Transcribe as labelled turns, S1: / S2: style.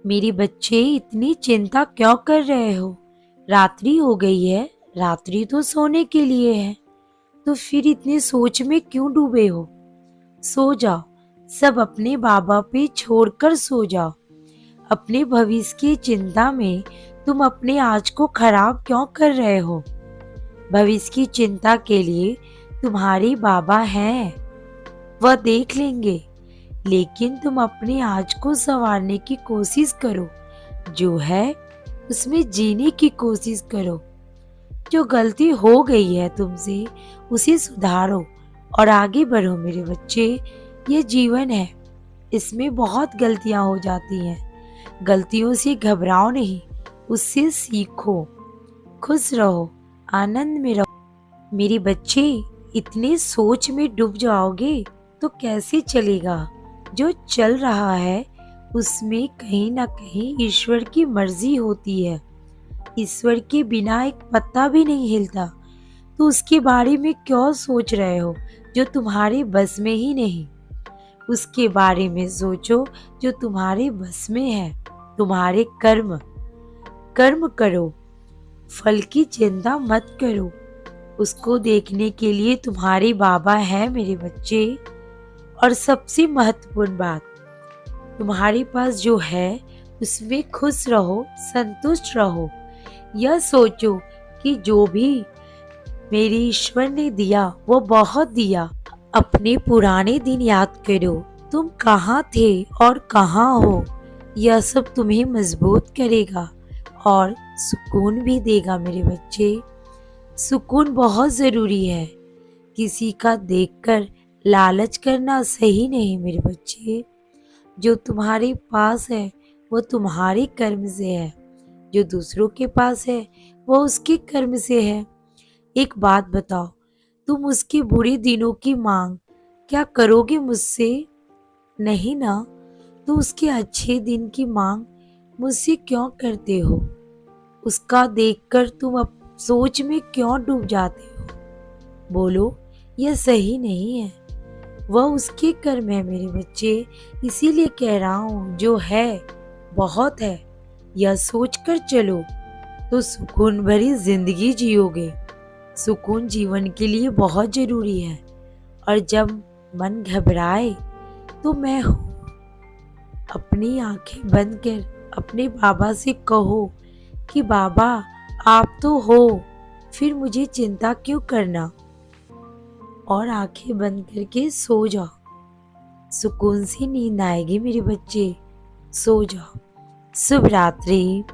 S1: मेरे बच्चे इतनी चिंता क्यों कर रहे हो? रात्रि हो गई है। रात्रि तो सोने के लिए है। तो फिर इतनी सोच में क्यों डूबे हो? सो जाओ। सब अपने बाबा पे छोड़कर सो जाओ। अपने भविष्य की चिंता में तुम अपने आज को खराब क्यों कर रहे हो? भविष्य की चिंता के लिए तुम्हारे बाबा हैं, वह देख लेंगे। लेकिन तुम अपने आज को संवारने की कोशिश करो। जो है उसमें जीने की कोशिश करो। जो गलती हो गई है तुमसे उसे सुधारो और आगे बढ़ो मेरे बच्चे। ये जीवन है, इसमें बहुत गलतियां हो जाती हैं। गलतियों से घबराओ नहीं, उससे सीखो। खुश रहो, आनंद में रहो। मेरे बच्चे, इतने सोच में डूब जाओगे तो कैसे चलेगा? जो चल रहा है उसमें कहीं ना कहीं ईश्वर की मर्जी होती है। ईश्वर के बिना एक पत्ता भी नहीं हिलता। तो उसके बारे में क्यों सोच रहे हो जो तुम्हारे बस में ही नहीं? उसके बारे में सोचो जो तुम्हारे बस में है। तुम्हारे कर्म कर्म करो, फल की चिंता मत करो। उसको देखने के लिए तुम्हारे बाबा है मेरे बच्चे। और सबसे महत्वपूर्ण बात, तुम्हारे पास जो है उसमें खुश रहो, संतुष्ट रहो। यह सोचो कि जो भी मेरे ईश्वर ने दिया वो बहुत दिया। अपने पुराने दिन याद करो, तुम कहाँ थे और कहाँ हो। यह सब तुम्हें मजबूत करेगा और सुकून भी देगा मेरे बच्चे। सुकून बहुत जरूरी है। किसी का देखकर लालच करना सही नहीं मेरे बच्चे। जो तुम्हारे पास है वो तुम्हारे कर्म से है। जो दूसरों के पास है वो उसके कर्म से है। एक बात बताओ, तुम उसके बुरे दिनों की मांग क्या करोगे मुझसे? नहीं ना। तो उसके अच्छे दिन की मांग मुझसे क्यों करते हो? उसका देखकर तुम अब सोच में क्यों डूब जाते हो? बोलो, यह सही नहीं है। वह उसके कर्म है मेरे बच्चे। इसीलिए कह रहा हूँ, जो है बहुत है, यह सोचकर चलो तो सुकून भरी जिंदगी जियोगे। सुकून जीवन के लिए बहुत जरूरी है। और जब मन घबराए तो मैं हूँ। अपनी आंखें बंद कर अपने बाबा से कहो कि बाबा, आप तो हो, फिर मुझे चिंता क्यों करना? और आंखें बंद करके सो जाओ। सुकून से नींद आएगी मेरे बच्चे। सो जाओ। शुभ रात्रि।